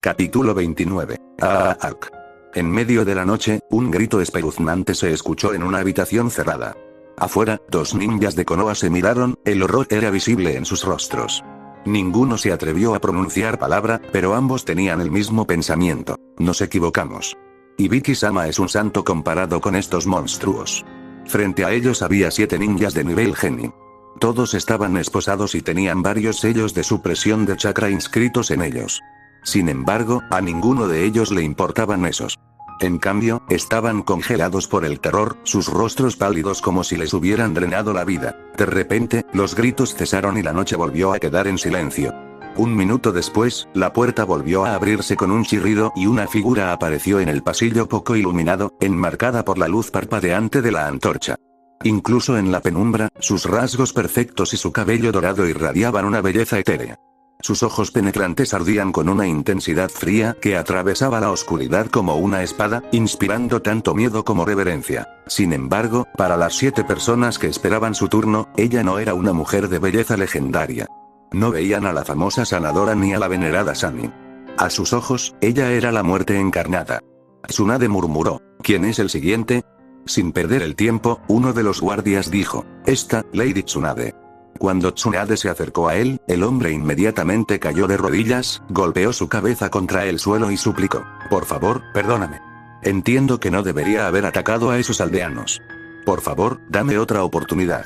Capítulo 29. Aak. En medio de la noche, un grito espeluznante se escuchó en una habitación cerrada. Afuera, dos ninjas de Konoha se miraron, el horror era visible en sus rostros. Ninguno se atrevió a pronunciar palabra, pero ambos tenían el mismo pensamiento: nos equivocamos. Ibiki-sama es un santo comparado con estos monstruos. Frente a ellos había 7 ninjas de nivel Genin. Todos estaban esposados y tenían varios sellos de supresión de chakra inscritos en ellos. Sin embargo, a ninguno de ellos le importaban esos. En cambio, estaban congelados por el terror, sus rostros pálidos como si les hubieran drenado la vida. De repente, los gritos cesaron y la noche volvió a quedar en silencio. Un minuto después, la puerta volvió a abrirse con un chirrido y una figura apareció en el pasillo poco iluminado, enmarcada por la luz parpadeante de la antorcha. Incluso en la penumbra, sus rasgos perfectos y su cabello dorado irradiaban una belleza etérea. Sus ojos penetrantes ardían con una intensidad fría que atravesaba la oscuridad como una espada, inspirando tanto miedo como reverencia. Sin embargo, para las 7 personas que esperaban su turno, ella no era una mujer de belleza legendaria. No veían a la famosa sanadora ni a la venerada Sanin. A sus ojos, ella era la muerte encarnada. Tsunade murmuró: ¿quién es el siguiente? Sin perder el tiempo, uno de los guardias dijo: esta, Lady Tsunade. Cuando Tsunade se acercó a él, el hombre inmediatamente cayó de rodillas, golpeó su cabeza contra el suelo y suplicó: por favor, perdóname. Entiendo que no debería haber atacado a esos aldeanos. Por favor, dame otra oportunidad.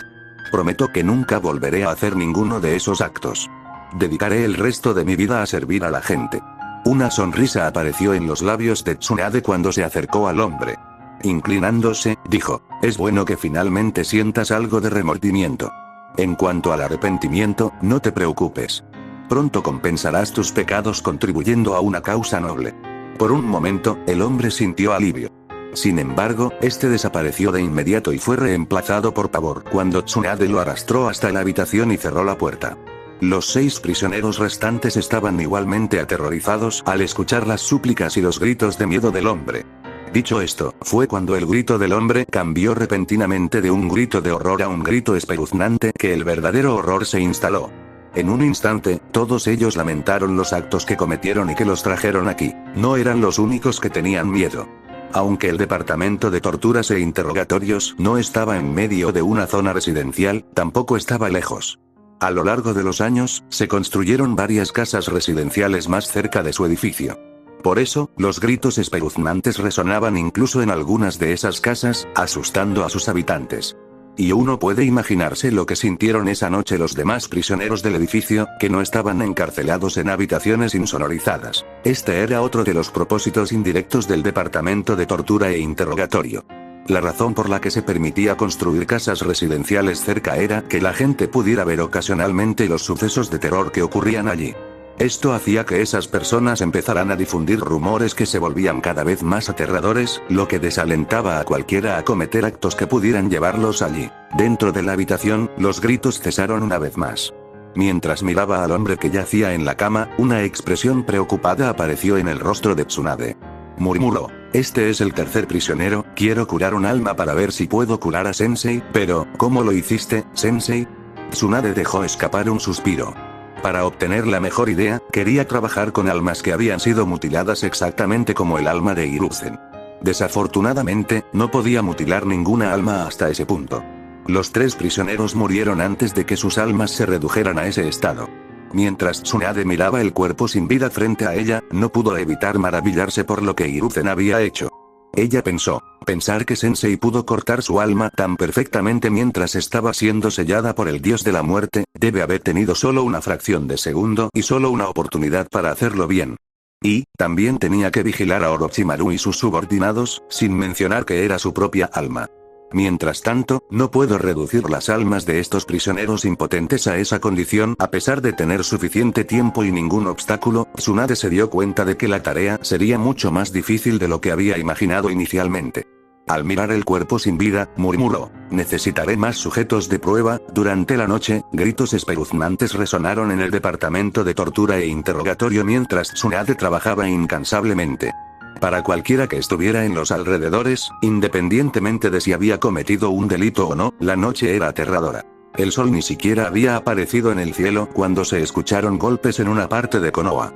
Prometo que nunca volveré a hacer ninguno de esos actos. Dedicaré el resto de mi vida a servir a la gente. Una sonrisa apareció en los labios de Tsunade cuando se acercó al hombre. Inclinándose, dijo: es bueno que finalmente sientas algo de remordimiento. En cuanto al arrepentimiento, no te preocupes. Pronto compensarás tus pecados contribuyendo a una causa noble. Por un momento, el hombre sintió alivio. Sin embargo, este desapareció de inmediato y fue reemplazado por pavor cuando Tsunade lo arrastró hasta la habitación y cerró la puerta. Los 6 prisioneros restantes estaban igualmente aterrorizados al escuchar las súplicas y los gritos de miedo del hombre. Dicho esto, fue cuando el grito del hombre cambió repentinamente de un grito de horror a un grito espeluznante que el verdadero horror se instaló. En un instante, todos ellos lamentaron los actos que cometieron y que los trajeron aquí. No eran los únicos que tenían miedo. Aunque el departamento de torturas e interrogatorios no estaba en medio de una zona residencial, tampoco estaba lejos. A lo largo de los años, se construyeron varias casas residenciales más cerca de su edificio. Por eso, los gritos espeluznantes resonaban incluso en algunas de esas casas, asustando a sus habitantes. Y uno puede imaginarse lo que sintieron esa noche los demás prisioneros del edificio, que no estaban encarcelados en habitaciones insonorizadas. Este era otro de los propósitos indirectos del departamento de tortura e interrogatorio. La razón por la que se permitía construir casas residenciales cerca era que la gente pudiera ver ocasionalmente los sucesos de terror que ocurrían allí. Esto hacía que esas personas empezaran a difundir rumores que se volvían cada vez más aterradores, lo que desalentaba a cualquiera a cometer actos que pudieran llevarlos allí. Dentro de la habitación, los gritos cesaron una vez más. Mientras miraba al hombre que yacía en la cama, una expresión preocupada apareció en el rostro de Tsunade. Murmuró: este es el tercer prisionero, quiero curar un alma para ver si puedo curar a Sensei, pero, ¿cómo lo hiciste, Sensei? Tsunade dejó escapar un suspiro. Para obtener la mejor idea, quería trabajar con almas que habían sido mutiladas exactamente como el alma de Hiruzen. Desafortunadamente, no podía mutilar ninguna alma hasta ese punto. Los 3 prisioneros murieron antes de que sus almas se redujeran a ese estado. Mientras Tsunade miraba el cuerpo sin vida frente a ella, no pudo evitar maravillarse por lo que Hiruzen había hecho. Ella pensó: pensar que Sensei pudo cortar su alma tan perfectamente mientras estaba siendo sellada por el dios de la muerte, debe haber tenido solo una fracción de segundo y solo una oportunidad para hacerlo bien. Y, también tenía que vigilar a Orochimaru y sus subordinados, sin mencionar que era su propia alma. Mientras tanto, no puedo reducir las almas de estos prisioneros impotentes a esa condición a pesar de tener suficiente tiempo y ningún obstáculo. Tsunade se dio cuenta de que la tarea sería mucho más difícil de lo que había imaginado inicialmente. Al mirar el cuerpo sin vida, murmuró: necesitaré más sujetos de prueba. Durante la noche, gritos espeluznantes resonaron en el departamento de tortura e interrogatorio mientras Tsunade trabajaba incansablemente. Para cualquiera que estuviera en los alrededores, independientemente de si había cometido un delito o no, la noche era aterradora. El sol ni siquiera había aparecido en el cielo cuando se escucharon golpes en una parte de Konoha.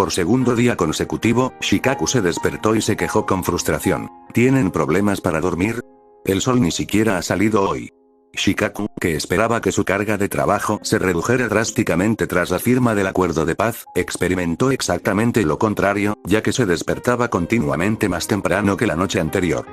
Por segundo día consecutivo, Shikaku se despertó y se quejó con frustración. ¿Tienen problemas para dormir? El sol ni siquiera ha salido hoy. Shikaku, que esperaba que su carga de trabajo se redujera drásticamente tras la firma del acuerdo de paz, experimentó exactamente lo contrario, ya que se despertaba continuamente más temprano que la noche anterior.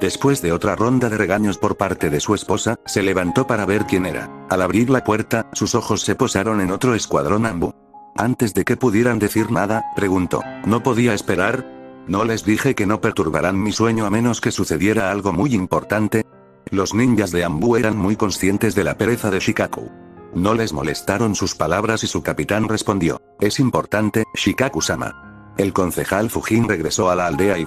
Después de otra ronda de regaños por parte de su esposa, se levantó para ver quién era. Al abrir la puerta, sus ojos se posaron en otro escuadrón Anbu. Antes de que pudieran decir nada, preguntó, ¿no podía esperar? ¿No les dije que no perturbarán mi sueño a menos que sucediera algo muy importante? Los ninjas de Anbu eran muy conscientes de la pereza de Shikaku. No les molestaron sus palabras y su capitán respondió, es importante, Shikaku-sama. El concejal Fujin regresó a la aldea Y.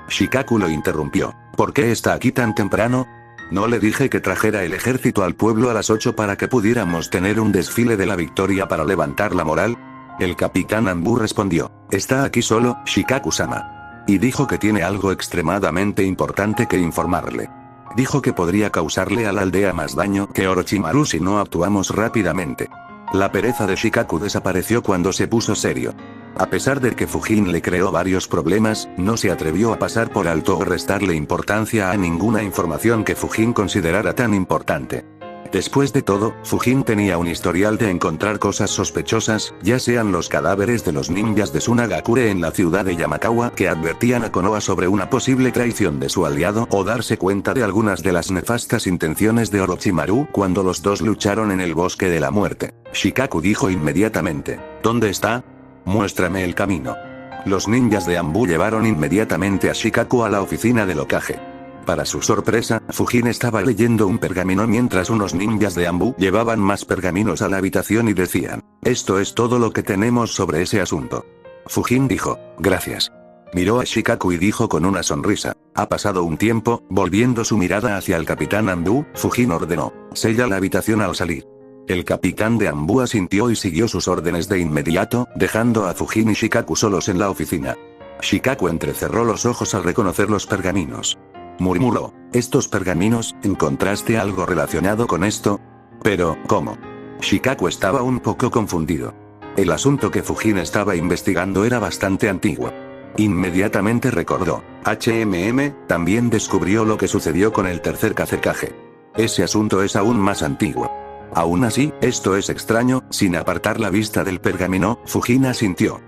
Shikaku lo interrumpió, ¿por qué está aquí tan temprano? ¿No le dije que trajera el ejército al pueblo a las 8 para que pudiéramos tener un desfile de la victoria para levantar la moral? El capitán Anbu respondió, está aquí solo, Shikaku-sama. Y dijo que tiene algo extremadamente importante que informarle. Dijo que podría causarle a la aldea más daño que Orochimaru si no actuamos rápidamente. La pereza de Shikaku desapareció cuando se puso serio. A pesar de que Fujin le creó varios problemas, no se atrevió a pasar por alto o restarle importancia a ninguna información que Fujin considerara tan importante. Después de todo, Fujin tenía un historial de encontrar cosas sospechosas, ya sean los cadáveres de los ninjas de Sunagakure en la ciudad de Yamakawa que advertían a Konoha sobre una posible traición de su aliado o darse cuenta de algunas de las nefastas intenciones de Orochimaru cuando los dos lucharon en el bosque de la muerte. Shikaku dijo inmediatamente, ¿dónde está? Muéstrame el camino. Los ninjas de Anbu llevaron inmediatamente a Shikaku a la oficina del Hokage. Para su sorpresa, Fujin estaba leyendo un pergamino mientras unos ninjas de Anbu llevaban más pergaminos a la habitación y decían, esto es todo lo que tenemos sobre ese asunto. Fujin dijo, gracias. Miró a Shikaku y dijo con una sonrisa, ha pasado un tiempo, volviendo su mirada hacia el capitán Anbu, Fujin ordenó, sella la habitación al salir. El capitán de Anbu asintió y siguió sus órdenes de inmediato, dejando a Fujin y Shikaku solos en la oficina. Shikaku entrecerró los ojos al reconocer los pergaminos. Murmuró, ¿estos pergaminos, encontraste algo relacionado con esto? Pero, ¿cómo? Shikaku estaba un poco confundido. El asunto que Fujin estaba investigando era bastante antiguo. Inmediatamente recordó, también descubrió lo que sucedió con el tercer Kazekage. Ese asunto es aún más antiguo. Aún así, esto es extraño, sin apartar la vista del pergamino, Fujin asintió,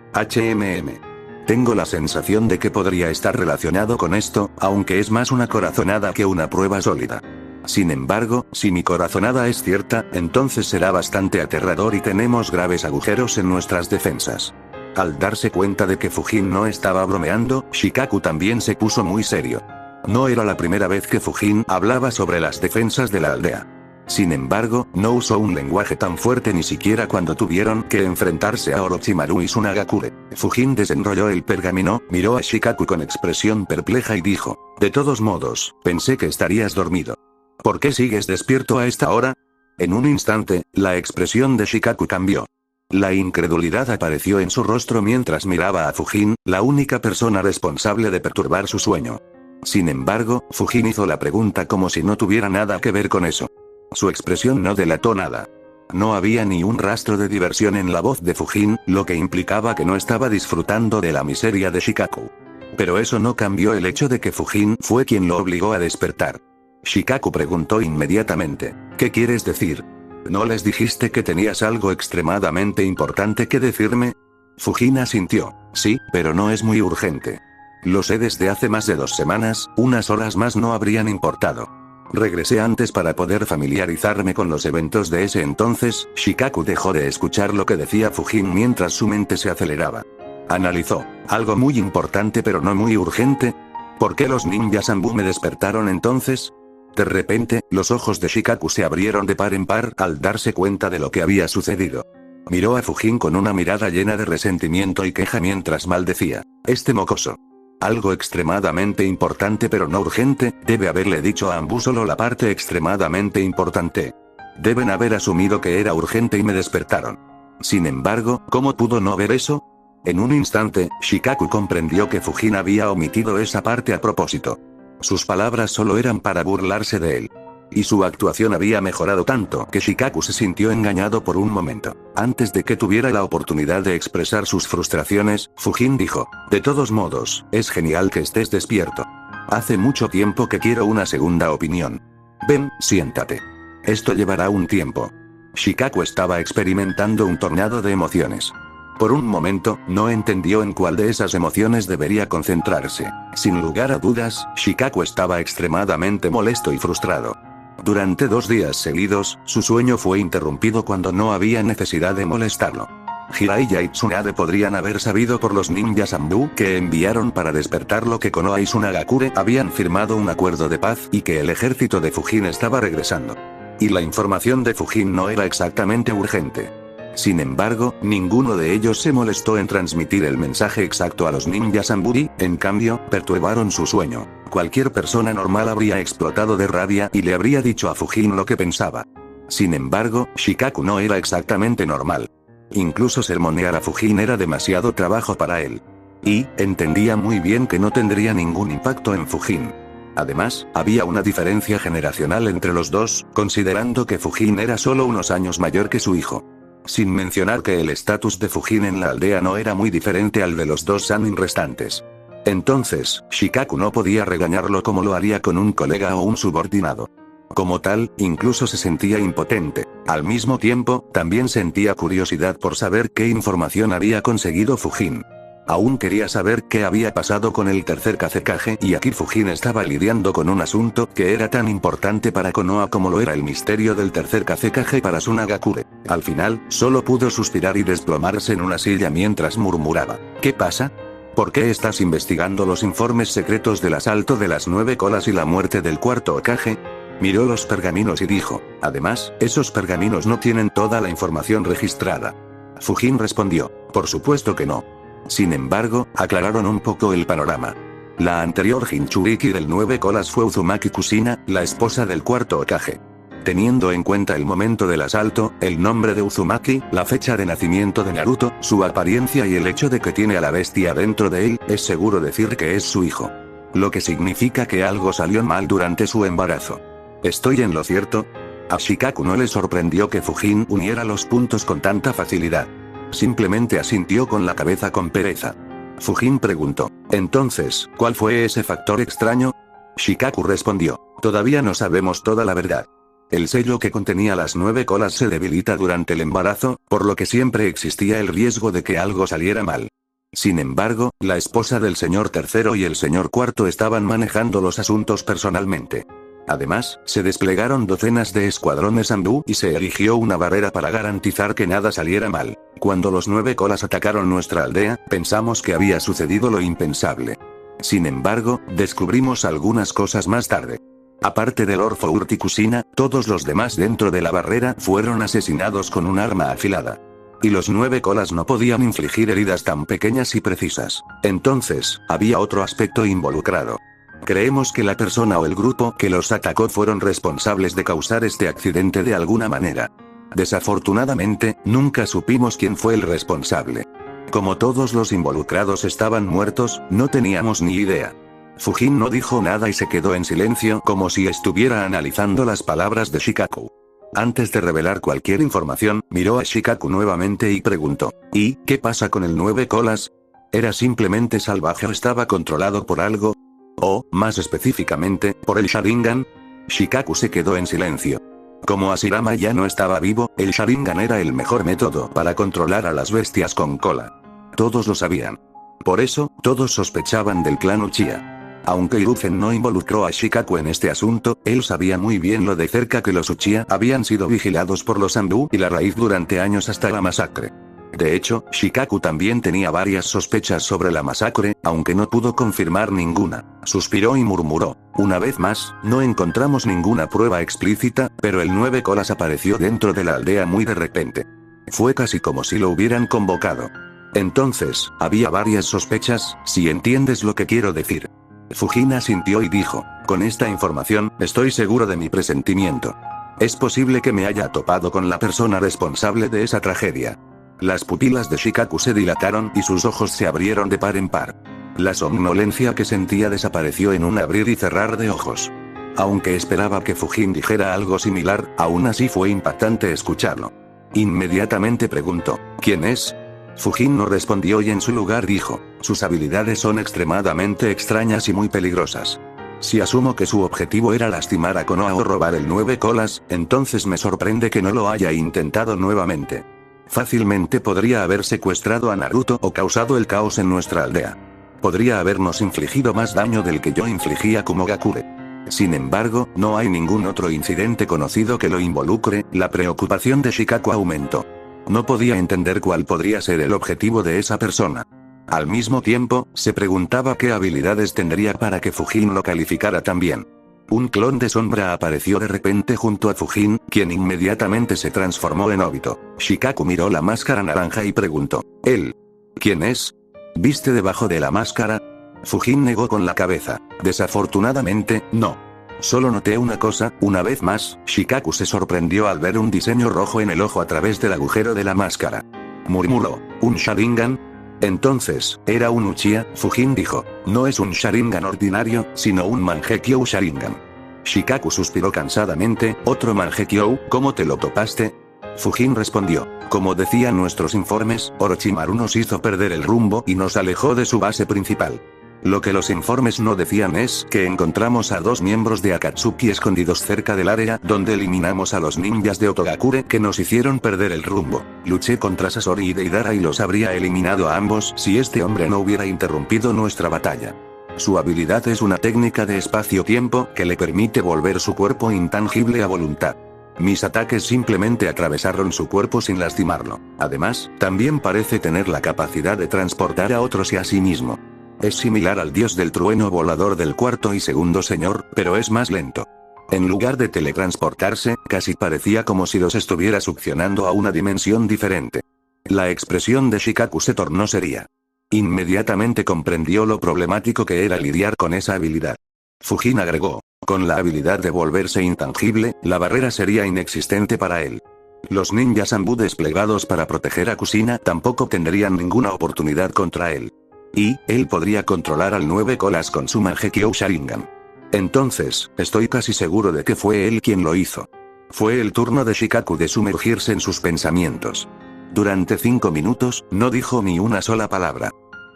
Tengo la sensación de que podría estar relacionado con esto, aunque es más una corazonada que una prueba sólida. Sin embargo, si mi corazonada es cierta, entonces será bastante aterrador y tenemos graves agujeros en nuestras defensas. Al darse cuenta de que Fujin no estaba bromeando, Shikaku también se puso muy serio. No era la primera vez que Fujin hablaba sobre las defensas de la aldea. Sin embargo, no usó un lenguaje tan fuerte ni siquiera cuando tuvieron que enfrentarse a Orochimaru y Sunagakure. Fujin desenrolló el pergamino, miró a Shikaku con expresión perpleja y dijo, de todos modos, pensé que estarías dormido. ¿Por qué sigues despierto a esta hora? En un instante, la expresión de Shikaku cambió. La incredulidad apareció en su rostro mientras miraba a Fujin, la única persona responsable de perturbar su sueño. Sin embargo, Fujin hizo la pregunta como si no tuviera nada que ver con eso. Su expresión no delató nada. No había ni un rastro de diversión en la voz de Fujin, lo que implicaba que no estaba disfrutando de la miseria de Shikaku. Pero eso no cambió el hecho de que Fujin fue quien lo obligó a despertar. Shikaku preguntó inmediatamente, ¿qué quieres decir? ¿No les dijiste que tenías algo extremadamente importante que decirme? Fujin asintió, sí, pero no es muy urgente. Lo sé desde hace más de 2 semanas, unas horas más no habrían importado. Regresé antes para poder familiarizarme con los eventos de ese entonces. Shikaku dejó de escuchar lo que decía Fujin mientras su mente se aceleraba. Analizó, algo muy importante pero no muy urgente. ¿Por qué los ninjas Anbu me despertaron entonces? De repente, los ojos de Shikaku se abrieron de par en par al darse cuenta de lo que había sucedido. Miró a Fujin con una mirada llena de resentimiento y queja mientras maldecía, este mocoso. Algo extremadamente importante pero no urgente, debe haberle dicho a Anbu solo la parte extremadamente importante. Deben haber asumido que era urgente y me despertaron. Sin embargo, ¿cómo pudo no ver eso? En un instante, Shikaku comprendió que Fujin había omitido esa parte a propósito. Sus palabras solo eran para burlarse de él. Y su actuación había mejorado tanto que Shikaku se sintió engañado por un momento. Antes de que tuviera la oportunidad de expresar sus frustraciones, Fujin dijo: de todos modos, es genial que estés despierto. Hace mucho tiempo que quiero una segunda opinión. Ven, siéntate. Esto llevará un tiempo. Shikaku estaba experimentando un tornado de emociones. Por un momento, no entendió en cuál de esas emociones debería concentrarse. Sin lugar a dudas, Shikaku estaba extremadamente molesto y frustrado. Durante 2 días seguidos, su sueño fue interrumpido cuando no había necesidad de molestarlo. Jiraiya y Tsunade podrían haber sabido por los ninjas Anbu que enviaron para despertarlo que Konoha y Sunagakure habían firmado un acuerdo de paz y que el ejército de Fujin estaba regresando. Y la información de Fujin no era exactamente urgente. Sin embargo, ninguno de ellos se molestó en transmitir el mensaje exacto a los ninjas Anbu, en cambio, perturbaron su sueño. Cualquier persona normal habría explotado de rabia y le habría dicho a Fujin lo que pensaba. Sin embargo, Shikaku no era exactamente normal. Incluso sermonear a Fujin era demasiado trabajo para él. Y, entendía muy bien que no tendría ningún impacto en Fujin. Además, había una diferencia generacional entre los dos, considerando que Fujin era solo unos años mayor que su hijo. Sin mencionar que el estatus de Fujin en la aldea no era muy diferente al de los 2 Sannin restantes. Entonces, Shikaku no podía regañarlo como lo haría con un colega o un subordinado. Como tal, incluso se sentía impotente. Al mismo tiempo, también sentía curiosidad por saber qué información había conseguido Fujin. Aún quería saber qué había pasado con el tercer Kazekage y aquí Fujin estaba lidiando con un asunto que era tan importante para Konoha como lo era el misterio del tercer Kazekage para Sunagakure. Al final, solo pudo suspirar y desplomarse en una silla mientras murmuraba: ¿qué pasa? ¿Por qué estás investigando los informes secretos del asalto de las 9 colas y la muerte del cuarto Hokage? Miró los pergaminos y dijo: además, esos pergaminos no tienen toda la información registrada. Fujin respondió: por supuesto que no. Sin embargo, aclararon un poco el panorama. La anterior Jinchuriki del 9 colas fue Uzumaki Kusina, la esposa del cuarto Hokage. Teniendo en cuenta el momento del asalto, el nombre de Uzumaki, la fecha de nacimiento de Naruto, su apariencia y el hecho de que tiene a la bestia dentro de él, es seguro decir que es su hijo. Lo que significa que algo salió mal durante su embarazo. ¿Estoy en lo cierto? A Shikaku no le sorprendió que Fujin uniera los puntos con tanta facilidad. Simplemente asintió con la cabeza con pereza. Fujin preguntó: entonces, ¿cuál fue ese factor extraño? Shikaku respondió: todavía no sabemos toda la verdad. El sello que contenía las 9 colas se debilita durante el embarazo, por lo que siempre existía el riesgo de que algo saliera mal. Sin embargo, la esposa del señor tercero y el señor cuarto estaban manejando los asuntos personalmente. Además, se desplegaron docenas de escuadrones Anbu y se erigió una barrera para garantizar que nada saliera mal. Cuando los 9 colas atacaron nuestra aldea, pensamos que había sucedido lo impensable. Sin embargo, descubrimos algunas cosas más tarde. Aparte del Orfo Urti Kusina, todos los demás dentro de la barrera fueron asesinados con un arma afilada. Y los 9 colas no podían infligir heridas tan pequeñas y precisas. Entonces, había otro aspecto involucrado. Creemos que la persona o el grupo que los atacó fueron responsables de causar este accidente de alguna manera. Desafortunadamente, nunca supimos quién fue el responsable. Como todos los involucrados estaban muertos, no teníamos ni idea. Fujin no dijo nada y se quedó en silencio como si estuviera analizando las palabras de Shikaku. Antes de revelar cualquier información, miró a Shikaku nuevamente y preguntó: ¿y qué pasa con el 9 colas? ¿Era simplemente salvaje o estaba controlado por algo? O, más específicamente, por el Sharingan. Shikaku se quedó en silencio. Como Hashirama ya no estaba vivo, el Sharingan era el mejor método para controlar a las bestias con cola. Todos lo sabían. Por eso, todos sospechaban del clan Uchiha. Aunque Hiruzen no involucró a Shikaku en este asunto, él sabía muy bien lo de cerca que los Uchiha habían sido vigilados por los Anbu y la raíz durante años hasta la masacre. De hecho, Shikaku también tenía varias sospechas sobre la masacre, aunque no pudo confirmar ninguna. Suspiró y murmuró: una vez más, no encontramos ninguna prueba explícita, pero el 9 colas apareció dentro de la aldea muy de repente. Fue casi como si lo hubieran convocado. Entonces, había varias sospechas, si entiendes lo que quiero decir. Fujin asintió y dijo: con esta información, estoy seguro de mi presentimiento. Es posible que me haya topado con la persona responsable de esa tragedia. Las pupilas de Shikaku se dilataron y sus ojos se abrieron de par en par. La somnolencia que sentía desapareció en un abrir y cerrar de ojos. Aunque esperaba que Fujin dijera algo similar, aún así fue impactante escucharlo. Inmediatamente preguntó, ¿quién es? Fujin no respondió y en su lugar dijo, sus habilidades son extremadamente extrañas y muy peligrosas. Si asumo que su objetivo era lastimar a Konoha o robar el 9 colas, entonces me sorprende que no lo haya intentado nuevamente. Fácilmente podría haber secuestrado a Naruto o causado el caos en nuestra aldea. Podría habernos infligido más daño del que yo infligí a Kumogakure. Sin embargo, no hay ningún otro incidente conocido que lo involucre. La preocupación de Shikaku aumentó. No podía entender cuál podría ser el objetivo de esa persona. Al mismo tiempo, se preguntaba qué habilidades tendría para que Fujin lo calificara tan bien. Un clon de sombra apareció de repente junto a Fujin, quien inmediatamente se transformó en Obito. Shikaku miró la máscara naranja y preguntó, ¿él? ¿Quién es? ¿Viste debajo de la máscara? Fujin negó con la cabeza. Desafortunadamente, no. Solo noté una cosa, una vez más. Shikaku se sorprendió al ver un diseño rojo en el ojo a través del agujero de la máscara. Murmuró, ¿un Sharingan? Entonces, ¿era un Uchiha? Fujin dijo, no es un Sharingan ordinario, sino un Mangekyou Sharingan. Shikaku suspiró cansadamente, ¿otro Mangekyou? ¿Cómo te lo topaste? Fujin respondió, como decían nuestros informes, Orochimaru nos hizo perder el rumbo y nos alejó de su base principal. Lo que los informes no decían es que encontramos a 2 miembros de Akatsuki escondidos cerca del área donde eliminamos a los ninjas de Otogakure que nos hicieron perder el rumbo. Luché contra Sasori y Deidara y los habría eliminado a ambos si este hombre no hubiera interrumpido nuestra batalla. Su habilidad es una técnica de espacio-tiempo que le permite volver su cuerpo intangible a voluntad. Mis ataques simplemente atravesaron su cuerpo sin lastimarlo. Además, también parece tener la capacidad de transportar a otros y a sí mismo. Es similar al dios del trueno volador del cuarto y segundo señor, pero es más lento. En lugar de teletransportarse, casi parecía como si los estuviera succionando a una dimensión diferente. La expresión de Shikaku se tornó seria. Inmediatamente comprendió lo problemático que era lidiar con esa habilidad. Fujin agregó, con la habilidad de volverse intangible, la barrera sería inexistente para él. Los ninjas Anbu desplegados para proteger a Kushina tampoco tendrían ninguna oportunidad contra él. Y, él podría controlar al 9 colas con su Mangekyou Sharingan. Entonces, estoy casi seguro de que fue él quien lo hizo. Fue el turno de Shikaku de sumergirse en sus pensamientos. Durante 5 minutos, no dijo ni una sola palabra.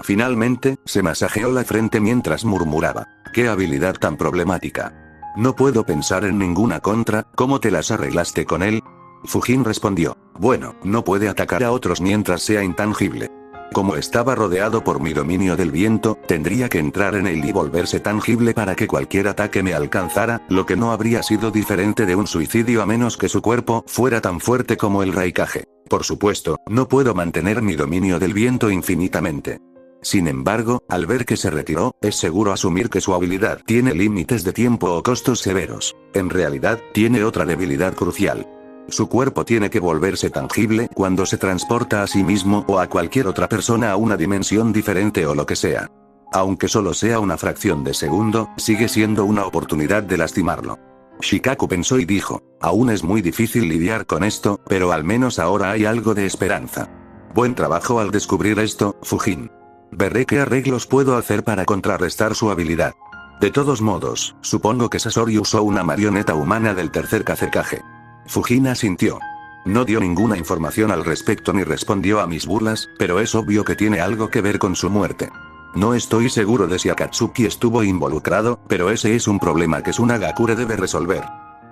Finalmente, se masajeó la frente mientras murmuraba, ¡qué habilidad tan problemática! No puedo pensar en ninguna contra, ¿cómo te las arreglaste con él? Fujin respondió, bueno, no puede atacar a otros mientras sea intangible. Como estaba rodeado por mi dominio del viento, tendría que entrar en él y volverse tangible para que cualquier ataque me alcanzara, lo que no habría sido diferente de un suicidio a menos que su cuerpo fuera tan fuerte como el Raikage. Por supuesto, no puedo mantener mi dominio del viento infinitamente. Sin embargo, al ver que se retiró, es seguro asumir que su habilidad tiene límites de tiempo o costos severos. En realidad, tiene otra debilidad crucial. Su cuerpo tiene que volverse tangible cuando se transporta a sí mismo o a cualquier otra persona a una dimensión diferente o lo que sea. Aunque solo sea una fracción de segundo, sigue siendo una oportunidad de lastimarlo. Shikaku pensó y dijo, aún es muy difícil lidiar con esto, pero al menos ahora hay algo de esperanza. Buen trabajo al descubrir esto, Fujin. Veré qué arreglos puedo hacer para contrarrestar su habilidad. De todos modos, supongo que Sasori usó una marioneta humana del tercer Kazekage. Fujin asintió. No dio ninguna información al respecto ni respondió a mis burlas, pero es obvio que tiene algo que ver con su muerte. No estoy seguro de si Akatsuki estuvo involucrado, pero ese es un problema que Tsunagakure debe resolver.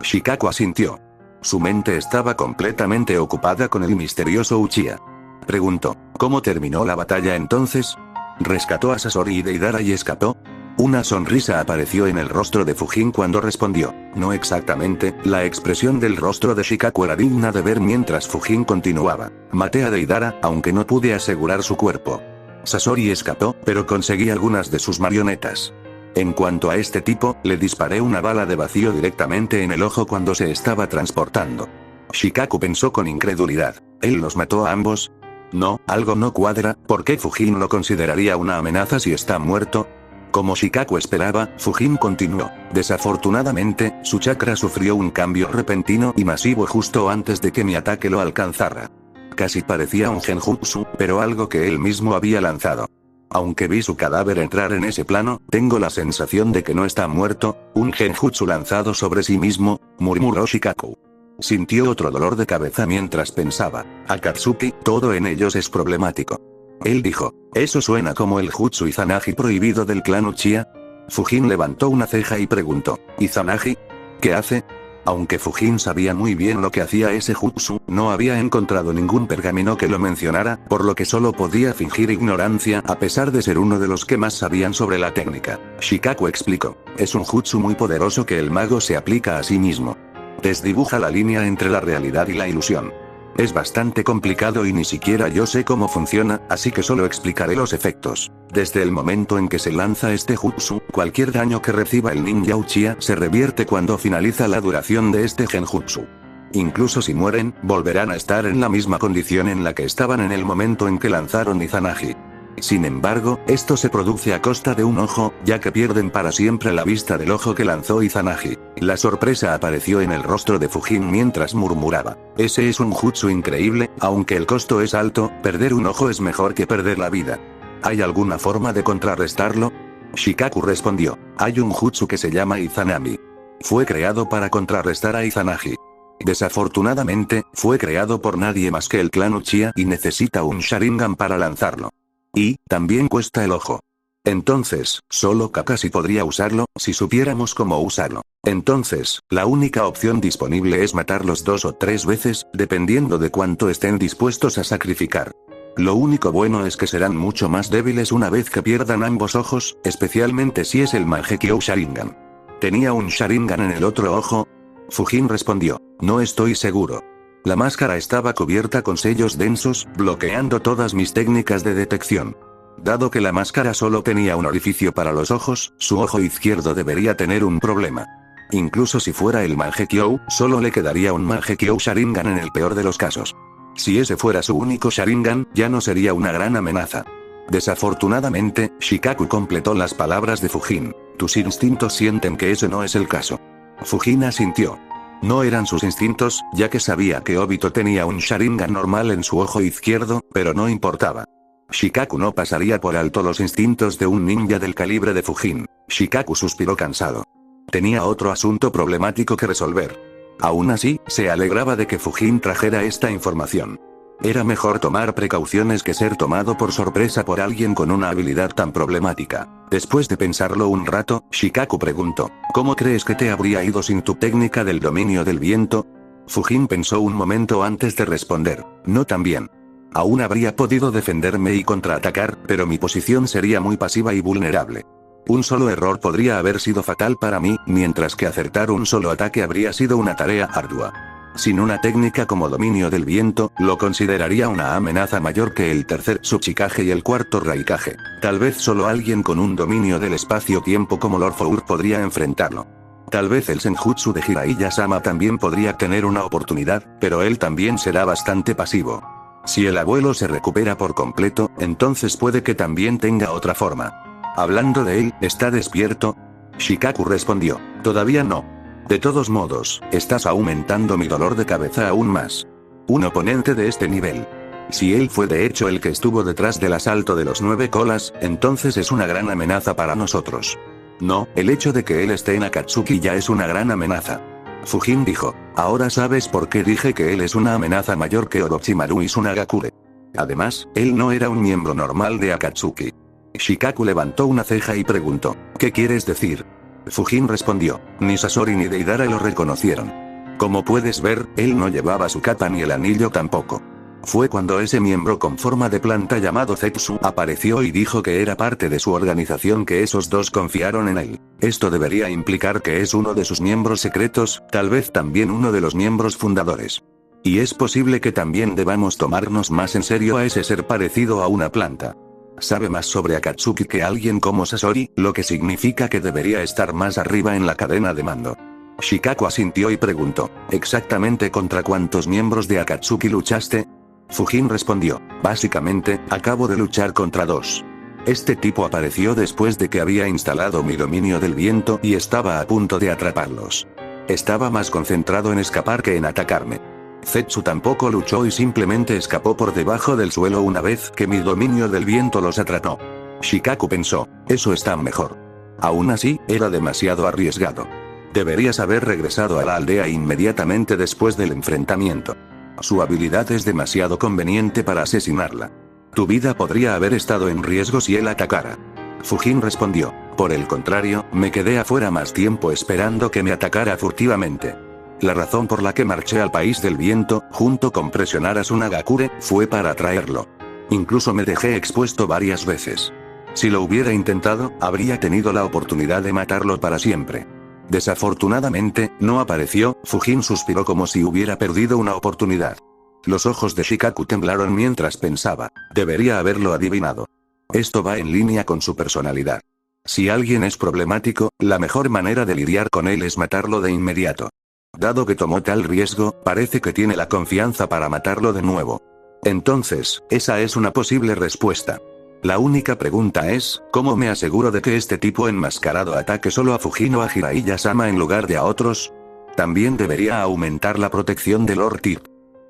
Shikaku asintió. Su mente estaba completamente ocupada con el misterioso Uchiha. Preguntó, ¿cómo terminó la batalla entonces? ¿Rescató a Sasori y Deidara y escapó? Una sonrisa apareció en el rostro de Fujin cuando respondió, no exactamente. La expresión del rostro de Shikaku era digna de ver mientras Fujin continuaba. Maté a Deidara, aunque no pude asegurar su cuerpo. Sasori escapó, pero conseguí algunas de sus marionetas. En cuanto a este tipo, le disparé una bala de vacío directamente en el ojo cuando se estaba transportando. Shikaku pensó con incredulidad, ¿él los mató a ambos? No, algo no cuadra. ¿Por qué Fujin lo consideraría una amenaza si está muerto? Como Shikaku esperaba, Fujin continuó. Desafortunadamente, su chakra sufrió un cambio repentino y masivo justo antes de que mi ataque lo alcanzara. Casi parecía un genjutsu, pero algo que él mismo había lanzado. Aunque vi su cadáver entrar en ese plano, tengo la sensación de que no está muerto, un genjutsu lanzado sobre sí mismo, murmuró Shikaku. Sintió otro dolor de cabeza mientras pensaba, Akatsuki, todo en ellos es problemático. Él dijo, eso suena como el jutsu Izanagi prohibido del clan Uchiha. Fujin levantó una ceja y preguntó, ¿Izanagi? ¿Qué hace? Aunque Fujin sabía muy bien lo que hacía ese jutsu, no había encontrado ningún pergamino que lo mencionara, por lo que solo podía fingir ignorancia a pesar de ser uno de los que más sabían sobre la técnica. Shikaku explicó, es un jutsu muy poderoso que el mago se aplica a sí mismo. Desdibuja la línea entre la realidad y la ilusión. Es bastante complicado y ni siquiera yo sé cómo funciona, así que solo explicaré los efectos. Desde el momento en que se lanza este jutsu, cualquier daño que reciba el ninja Uchiha se revierte cuando finaliza la duración de este genjutsu. Incluso si mueren, volverán a estar en la misma condición en la que estaban en el momento en que lanzaron Izanagi. Sin embargo, esto se produce a costa de un ojo, ya que pierden para siempre la vista del ojo que lanzó Izanagi. La sorpresa apareció en el rostro de Fujin mientras murmuraba. Ese es un jutsu increíble, aunque el costo es alto, perder un ojo es mejor que perder la vida. ¿Hay alguna forma de contrarrestarlo? Shikaku respondió. Hay un jutsu que se llama Izanami. Fue creado para contrarrestar a Izanagi. Desafortunadamente, fue creado por nadie más que el clan Uchiha y necesita un Sharingan para lanzarlo. Y, también cuesta el ojo. Entonces, solo Kakashi podría usarlo, si supiéramos cómo usarlo. Entonces, la única opción disponible es matarlos 2 o 3 veces, dependiendo de cuánto estén dispuestos a sacrificar. Lo único bueno es que serán mucho más débiles una vez que pierdan ambos ojos, especialmente si es el Mangekyou Sharingan. ¿Tenía un Sharingan en el otro ojo? Fujin respondió, no estoy seguro. La máscara estaba cubierta con sellos densos, bloqueando todas mis técnicas de detección. Dado que la máscara solo tenía un orificio para los ojos, su ojo izquierdo debería tener un problema. Incluso si fuera el Mangekyou, solo le quedaría un Mangekyou Sharingan en el peor de los casos. Si ese fuera su único Sharingan, ya no sería una gran amenaza. Desafortunadamente, Shikaku completó las palabras de Fujin. Tus instintos sienten que ese no es el caso. Fujin asintió. No eran sus instintos, ya que sabía que Obito tenía un Sharingan normal en su ojo izquierdo, pero no importaba. Shikaku no pasaría por alto los instintos de un ninja del calibre de Fujin. Shikaku suspiró cansado. Tenía otro asunto problemático que resolver. Aún así, se alegraba de que Fujin trajera esta información. Era mejor tomar precauciones que ser tomado por sorpresa por alguien con una habilidad tan problemática. Después de pensarlo un rato, Shikaku preguntó, ¿cómo crees que te habría ido sin tu técnica del dominio del viento? Fujin pensó un momento antes de responder, no tan bien. Aún habría podido defenderme y contraatacar, pero mi posición sería muy pasiva y vulnerable. Un solo error podría haber sido fatal para mí, mientras que acertar un solo ataque habría sido una tarea ardua. Sin una técnica como dominio del viento, lo consideraría una amenaza mayor que el tercer Tsuchikage y el cuarto Raikage. Tal vez solo alguien con un dominio del espacio-tiempo como Lord Four podría enfrentarlo. Tal vez el Senjutsu de Jiraiya-sama también podría tener una oportunidad, pero él también será bastante pasivo. Si el abuelo se recupera por completo, entonces puede que también tenga otra forma. Hablando de él, ¿está despierto? Shikaku respondió, todavía no. De todos modos, estás aumentando mi dolor de cabeza aún más. Un oponente de este nivel. Si él fue de hecho el que estuvo detrás del asalto de los 9 colas, entonces es una gran amenaza para nosotros. No, el hecho de que él esté en Akatsuki ya es una gran amenaza. Fujin dijo, ahora sabes por qué dije que él es una amenaza mayor que Orochimaru y Tsunagakure. Además, él no era un miembro normal de Akatsuki. Shikaku levantó una ceja y preguntó, ¿qué quieres decir? Fujin respondió, ni Sasori ni Deidara lo reconocieron. Como puedes ver, él no llevaba su capa ni el anillo tampoco. Fue cuando ese miembro con forma de planta llamado Zetsu apareció y dijo que era parte de su organización que esos dos confiaron en él. Esto debería implicar que es uno de sus miembros secretos, tal vez también uno de los miembros fundadores. Y es posible que también debamos tomarnos más en serio a ese ser parecido a una planta. Sabe más sobre Akatsuki que alguien como Sasori, lo que significa que debería estar más arriba en la cadena de mando. Shikaku asintió y preguntó, ¿exactamente contra cuántos miembros de Akatsuki luchaste? Fujin respondió, básicamente, acabo de luchar contra 2. Este tipo apareció después de que había instalado mi dominio del viento y estaba a punto de atraparlos. Estaba más concentrado en escapar que en atacarme. Zetsu tampoco luchó y simplemente escapó por debajo del suelo una vez que mi dominio del viento los atrapó. Shikaku pensó, eso está mejor. Aún así, era demasiado arriesgado. Deberías haber regresado a la aldea inmediatamente después del enfrentamiento. Su habilidad es demasiado conveniente para asesinarla. Tu vida podría haber estado en riesgo si él atacara. Fujin respondió, por el contrario, me quedé afuera más tiempo esperando que me atacara furtivamente. La razón por la que marché al país del viento, junto con presionar a Sunagakure, fue para atraerlo. Incluso me dejé expuesto varias veces. Si lo hubiera intentado, habría tenido la oportunidad de matarlo para siempre. Desafortunadamente, no apareció. Fujin suspiró como si hubiera perdido una oportunidad. Los ojos de Shikaku temblaron mientras pensaba, debería haberlo adivinado. Esto va en línea con su personalidad. Si alguien es problemático, la mejor manera de lidiar con él es matarlo de inmediato. Dado que tomó tal riesgo, parece que tiene la confianza para matarlo de nuevo. Entonces, esa es una posible respuesta. La única pregunta es, ¿cómo me aseguro de que este tipo enmascarado ataque solo a Fujin o a Jiraiya-sama en lugar de a otros? También debería aumentar la protección de Lord Tyr.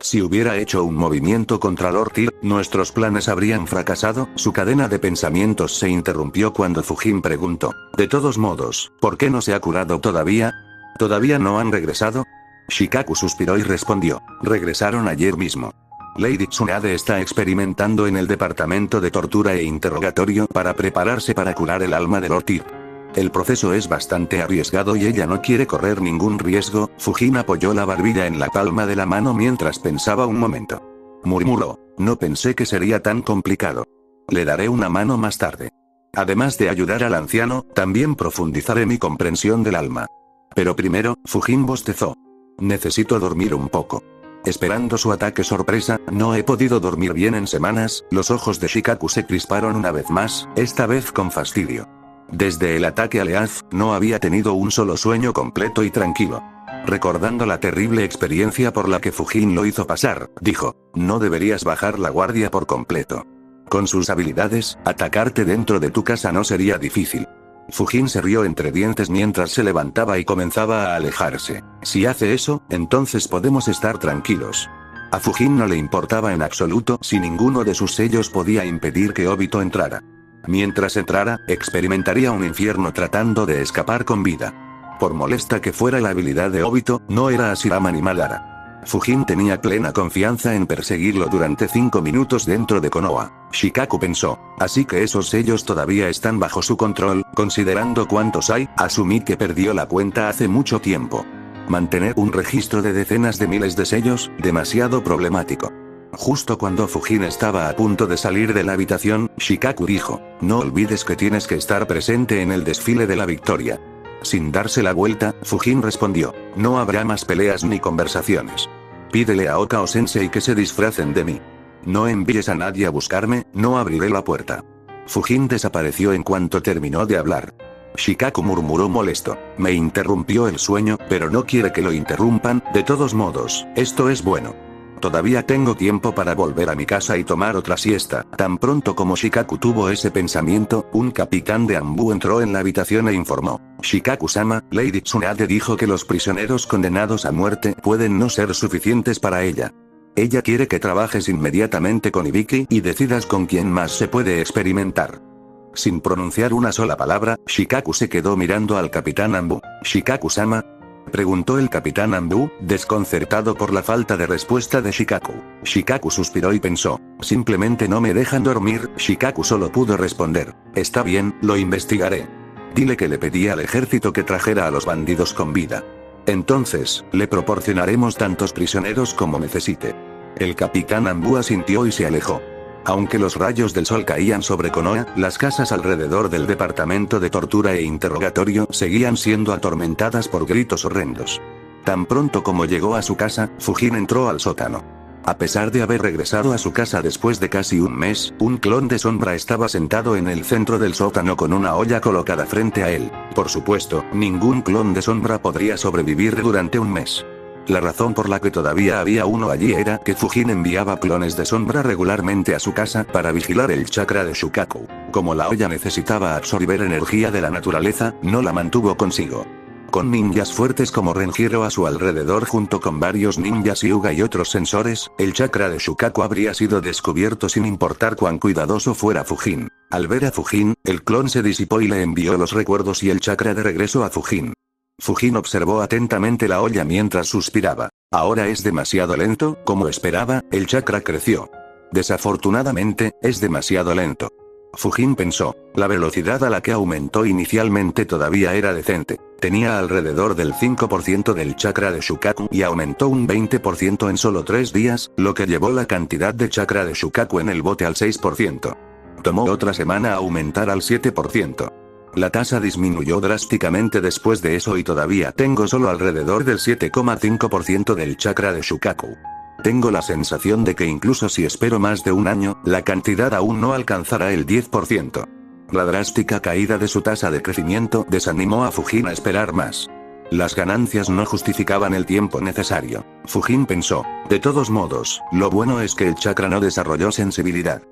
Si hubiera hecho un movimiento contra Lord Tyr, nuestros planes habrían fracasado. Su cadena de pensamientos se interrumpió cuando Fujin preguntó, de todos modos, ¿por qué no se ha curado todavía? ¿Todavía no han regresado? Shikaku suspiró y respondió, regresaron ayer mismo. Lady Tsunade está experimentando en el departamento de tortura e interrogatorio para prepararse para curar el alma de Lord Tyr. El proceso es bastante arriesgado y ella no quiere correr ningún riesgo. Fujin apoyó la barbilla en la palma de la mano mientras pensaba un momento. Murmuró, no pensé que sería tan complicado. Le daré una mano más tarde. Además de ayudar al anciano, también profundizaré mi comprensión del alma. Pero primero, Fujin bostezó. Necesito dormir un poco. Esperando su ataque sorpresa, no he podido dormir bien en semanas. Los ojos de Shikaku se crisparon una vez más, esta vez con fastidio. Desde el ataque a Leaz, no había tenido un solo sueño completo y tranquilo. Recordando la terrible experiencia por la que Fujin lo hizo pasar, dijo, no deberías bajar la guardia por completo. Con sus habilidades, atacarte dentro de tu casa no sería difícil. Fujin se rió entre dientes mientras se levantaba y comenzaba a alejarse. Si hace eso, entonces podemos estar tranquilos. A Fujin no le importaba en absoluto si ninguno de sus sellos podía impedir que Obito entrara. Mientras entrara, experimentaría un infierno tratando de escapar con vida. Por molesta que fuera la habilidad de Obito, no era Hashirama ni Madara. Fujin tenía plena confianza en perseguirlo durante 5 minutos dentro de Konoha. Shikaku pensó, así que esos sellos todavía están bajo su control. Considerando cuántos hay, asumí que perdió la cuenta hace mucho tiempo. Mantener un registro de decenas de miles de sellos, demasiado problemático. Justo cuando Fujin estaba a punto de salir de la habitación, Shikaku dijo, no olvides que tienes que estar presente en el desfile de la victoria. Sin darse la vuelta, Fujin respondió, no habrá más peleas ni conversaciones. Pídele a Okao Sensei que se disfracen de mí. No envíes a nadie a buscarme, no abriré la puerta. Fujin desapareció en cuanto terminó de hablar. Shikaku murmuró molesto, me interrumpió el sueño, pero no quiere que lo interrumpan. De todos modos, esto es bueno. Todavía tengo tiempo para volver a mi casa y tomar otra siesta. Tan pronto como Shikaku tuvo ese pensamiento, un capitán de Anbu entró en la habitación e informó. Shikaku-sama, Lady Tsunade dijo que los prisioneros condenados a muerte pueden no ser suficientes para ella. Ella quiere que trabajes inmediatamente con Ibiki y decidas con quién más se puede experimentar. Sin pronunciar una sola palabra, Shikaku se quedó mirando al capitán Anbu. Shikaku-sama, preguntó el capitán Anbu, desconcertado por la falta de respuesta de Shikaku. Shikaku suspiró y pensó, simplemente no me dejan dormir. Shikaku solo pudo responder, está bien, lo investigaré. Dile que le pedí al ejército que trajera a los bandidos con vida. Entonces, le proporcionaremos tantos prisioneros como necesite. El capitán Anbu asintió y se alejó. Aunque los rayos del sol caían sobre Konoha, las casas alrededor del departamento de tortura e interrogatorio seguían siendo atormentadas por gritos horrendos. Tan pronto como llegó a su casa, Fujin entró al sótano. A pesar de haber regresado a su casa después de casi un mes, un clon de sombra estaba sentado en el centro del sótano con una olla colocada frente a él. Por supuesto, ningún clon de sombra podría sobrevivir durante un mes. La razón por la que todavía había uno allí era que Fujin enviaba clones de sombra regularmente a su casa para vigilar el chakra de Shukaku. Como la olla necesitaba absorber energía de la naturaleza, no la mantuvo consigo. Con ninjas fuertes como Renjiro a su alrededor junto con varios ninjas Hyuga y otros sensores, el chakra de Shukaku habría sido descubierto sin importar cuán cuidadoso fuera Fujin. Al ver a Fujin, el clon se disipó y le envió los recuerdos y el chakra de regreso a Fujin. Fujin observó atentamente la olla mientras suspiraba. Ahora es demasiado lento, como esperaba, el chakra creció. Desafortunadamente, es demasiado lento. Fujin pensó, la velocidad a la que aumentó inicialmente todavía era decente. Tenía alrededor del 5% del chakra de Shukaku y aumentó un 20% en solo 3 días, lo que llevó la cantidad de chakra de Shukaku en el bote al 6%. Tomó otra semana aumentar al 7%. La tasa disminuyó drásticamente después de eso y todavía tengo solo alrededor del 7,5% del chakra de Shukaku. Tengo la sensación de que incluso si espero más de un año, la cantidad aún no alcanzará el 10%. La drástica caída de su tasa de crecimiento desanimó a Fujin a esperar más. Las ganancias no justificaban el tiempo necesario. Fujin pensó, de todos modos, lo bueno es que el chakra no desarrolló sensibilidad.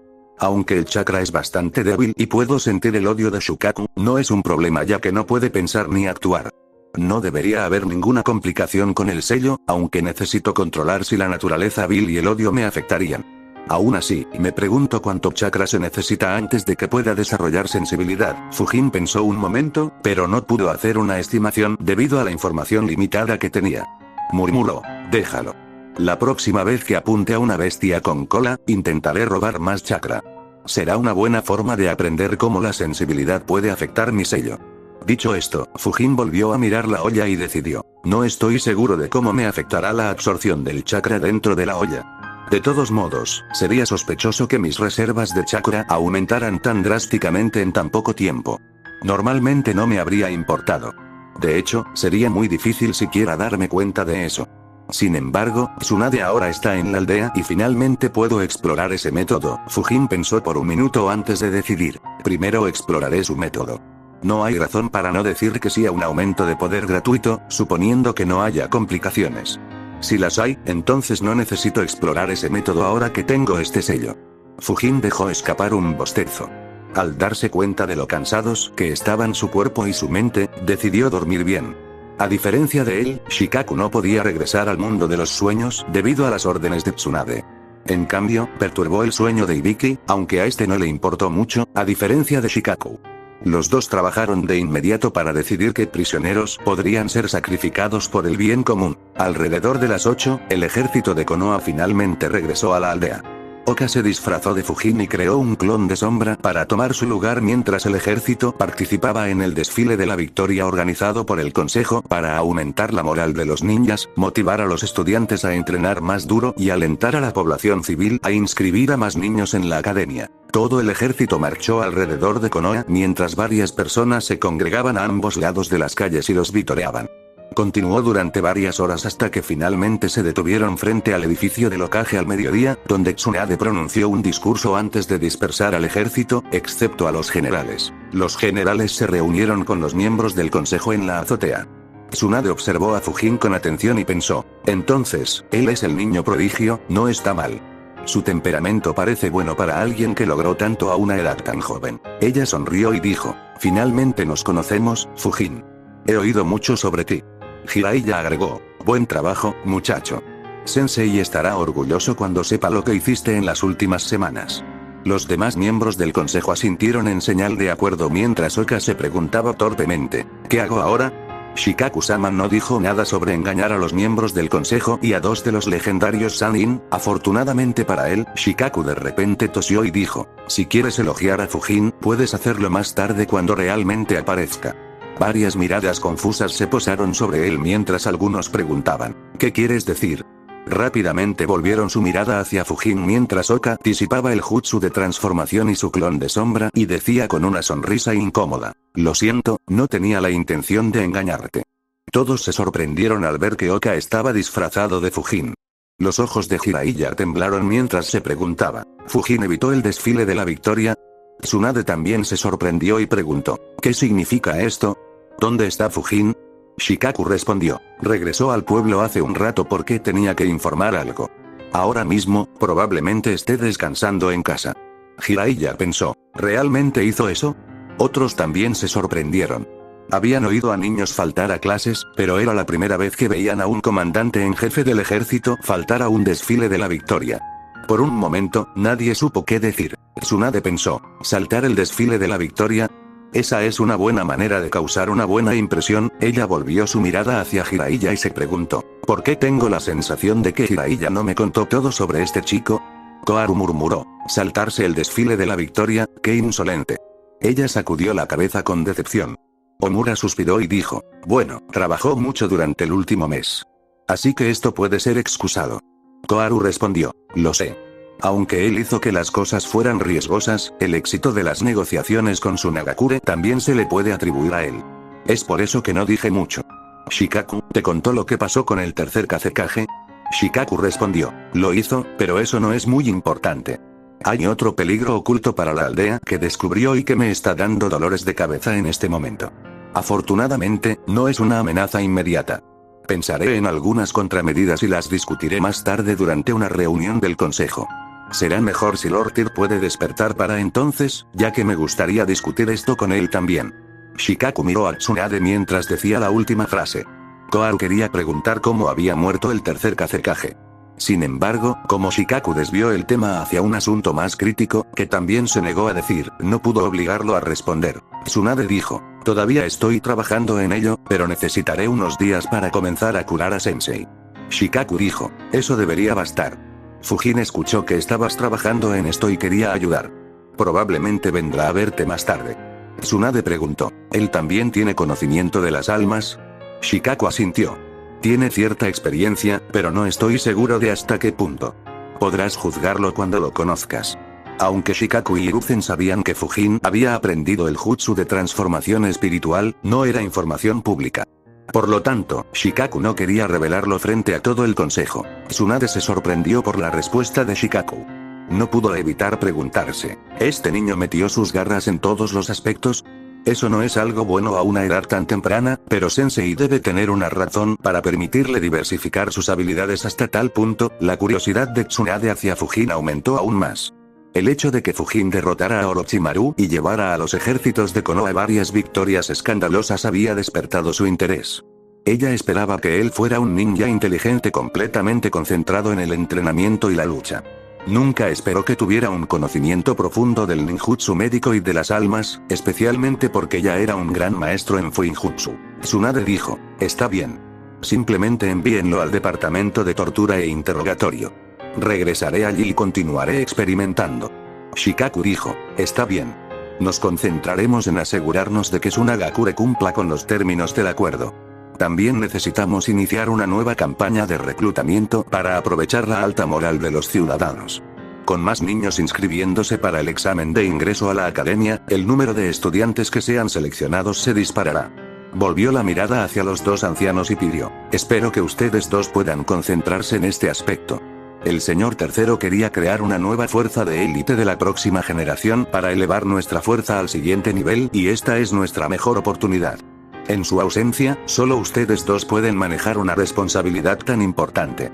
Aunque el chakra es bastante débil y puedo sentir el odio de Shukaku, no es un problema ya que no puede pensar ni actuar. No debería haber ninguna complicación con el sello, aunque necesito controlar si la naturaleza vil y el odio me afectarían. Aún así, me pregunto cuánto chakra se necesita antes de que pueda desarrollar sensibilidad. Fujin pensó un momento, pero no pudo hacer una estimación debido a la información limitada que tenía. Murmuró, déjalo. La próxima vez que apunte a una bestia con cola, intentaré robar más chakra. Será una buena forma de aprender cómo la sensibilidad puede afectar mi sello. Dicho esto, Fujin volvió a mirar la olla y decidió, no estoy seguro de cómo me afectará la absorción del chakra dentro de la olla. De todos modos, sería sospechoso que mis reservas de chakra aumentaran tan drásticamente en tan poco tiempo. Normalmente no me habría importado. De hecho, sería muy difícil siquiera darme cuenta de eso. Sin embargo, Tsunade ahora está en la aldea y finalmente puedo explorar ese método. Fujin pensó por un minuto antes de decidir. Primero exploraré su método. No hay razón para no decir que sí a un aumento de poder gratuito, suponiendo que no haya complicaciones. Si las hay, entonces no necesito explorar ese método ahora que tengo este sello. Fujin dejó escapar un bostezo. Al darse cuenta de lo cansados que estaban su cuerpo y su mente, decidió dormir bien. A diferencia de él, Shikaku no podía regresar al mundo de los sueños debido a las órdenes de Tsunade. En cambio, perturbó el sueño de Ibiki, aunque a este no le importó mucho, a diferencia de Shikaku. Los dos trabajaron de inmediato para decidir qué prisioneros podrían ser sacrificados por el bien común. Alrededor de las 8, el ejército de Konoha finalmente regresó a la aldea. Oka se disfrazó de Fujin y creó un clon de sombra para tomar su lugar mientras el ejército participaba en el desfile de la victoria organizado por el consejo para aumentar la moral de los ninjas, motivar a los estudiantes a entrenar más duro y alentar a la población civil a inscribir a más niños en la academia. Todo el ejército marchó alrededor de Konoha mientras varias personas se congregaban a ambos lados de las calles y los vitoreaban. Continuó durante varias horas hasta que finalmente se detuvieron frente al edificio del Hokage al mediodía, donde Tsunade pronunció un discurso antes de dispersar al ejército, excepto a los generales. Los generales se reunieron con los miembros del consejo en la azotea. Tsunade observó a Fujin con atención y pensó, entonces, él es el niño prodigio, no está mal. Su temperamento parece bueno para alguien que logró tanto a una edad tan joven. Ella sonrió y dijo, finalmente nos conocemos, Fujin. He oído mucho sobre ti. Jiraiya agregó, buen trabajo, muchacho. Sensei estará orgulloso cuando sepa lo que hiciste en las últimas semanas. Los demás miembros del consejo asintieron en señal de acuerdo mientras Oka se preguntaba torpemente, ¿qué hago ahora? Shikaku-sama no dijo nada sobre engañar a los miembros del consejo y a 2 de los legendarios Sannin. Afortunadamente para él, Shikaku de repente tosió y dijo, si quieres elogiar a Fujin, puedes hacerlo más tarde cuando realmente aparezca. Varias miradas confusas se posaron sobre él mientras algunos preguntaban, ¿qué quieres decir? Rápidamente volvieron su mirada hacia Fujin mientras Oka disipaba el jutsu de transformación y su clon de sombra y decía con una sonrisa incómoda, lo siento, no tenía la intención de engañarte. Todos se sorprendieron al ver que Oka estaba disfrazado de Fujin. Los ojos de Jiraiya temblaron mientras se preguntaba, ¿Fujin evitó el desfile de la victoria? Tsunade también se sorprendió y preguntó, ¿qué significa esto? ¿Dónde está Fujin? Shikaku respondió, regresó al pueblo hace un rato porque tenía que informar algo. Ahora mismo, probablemente esté descansando en casa. Jiraiya pensó, ¿realmente hizo eso? Otros también se sorprendieron. Habían oído a niños faltar a clases, pero era la primera vez que veían a un comandante en jefe del ejército faltar a un desfile de la victoria. Por un momento, nadie supo qué decir. Tsunade pensó, ¿saltar el desfile de la victoria? Esa es una buena manera de causar una buena impresión. Ella volvió su mirada hacia Jiraiya y se preguntó, ¿por qué tengo la sensación de que Jiraiya no me contó todo sobre este chico? Koharu murmuró, ¿saltarse el desfile de la victoria? ¡Qué insolente! Ella sacudió la cabeza con decepción. Omura suspiró y dijo, bueno, trabajó mucho durante el último mes. Así que esto puede ser excusado. Koharu respondió, lo sé. Aunque él hizo que las cosas fueran riesgosas, el éxito de las negociaciones con Sunagakure también se le puede atribuir a él. Es por eso que no dije mucho. Shikaku, ¿te contó lo que pasó con el tercer Kazekage? Shikaku respondió, lo hizo, pero eso no es muy importante. Hay otro peligro oculto para la aldea que descubrió y que me está dando dolores de cabeza en este momento. Afortunadamente, no es una amenaza inmediata. Pensaré en algunas contramedidas y las discutiré más tarde durante una reunión del consejo. Será mejor si Lord Tyr puede despertar para entonces, ya que me gustaría discutir esto con él también. Shikaku miró a Tsunade mientras decía la última frase. Koharu quería preguntar cómo había muerto el tercer Kazekage. Sin embargo, como Shikaku desvió el tema hacia un asunto más crítico, que también se negó a decir, no pudo obligarlo a responder. Tsunade dijo, todavía estoy trabajando en ello, pero necesitaré unos días para comenzar a curar a Sensei. Shikaku dijo, eso debería bastar. Fujin escuchó que estabas trabajando en esto y quería ayudar. Probablemente vendrá a verte más tarde. Tsunade preguntó, ¿él también tiene conocimiento de las almas? Shikaku asintió. Tiene cierta experiencia, pero no estoy seguro de hasta qué punto. Podrás juzgarlo cuando lo conozcas. Aunque Shikaku y Hiruzen sabían que Fujin había aprendido el jutsu de transformación espiritual, no era información pública. Por lo tanto, Shikaku no quería revelarlo frente a todo el consejo. Tsunade se sorprendió por la respuesta de Shikaku. No pudo evitar preguntarse, ¿este niño metió sus garras en todos los aspectos? Eso no es algo bueno a una edad tan temprana, pero Sensei debe tener una razón para permitirle diversificar sus habilidades hasta tal punto. La curiosidad de Tsunade hacia Fujin aumentó aún más. El hecho de que Fujin derrotara a Orochimaru y llevara a los ejércitos de Konoha varias victorias escandalosas había despertado su interés. Ella esperaba que él fuera un ninja inteligente completamente concentrado en el entrenamiento y la lucha. Nunca esperó que tuviera un conocimiento profundo del ninjutsu médico y de las almas, especialmente porque ya era un gran maestro en fuinjutsu. Tsunade dijo, está bien. Simplemente envíenlo al departamento de tortura e interrogatorio. Regresaré allí y continuaré experimentando. Shikaku dijo, está bien. Nos concentraremos en asegurarnos de que Sunagakure cumpla con los términos del acuerdo. También necesitamos iniciar una nueva campaña de reclutamiento para aprovechar la alta moral de los ciudadanos. Con más niños inscribiéndose para el examen de ingreso a la academia, el número de estudiantes que sean seleccionados se disparará. Volvió la mirada hacia los dos ancianos y pidió, espero que ustedes dos puedan concentrarse en este aspecto. El señor tercero quería crear una nueva fuerza de élite de la próxima generación para elevar nuestra fuerza al siguiente nivel y esta es nuestra mejor oportunidad. En su ausencia, solo ustedes dos pueden manejar una responsabilidad tan importante.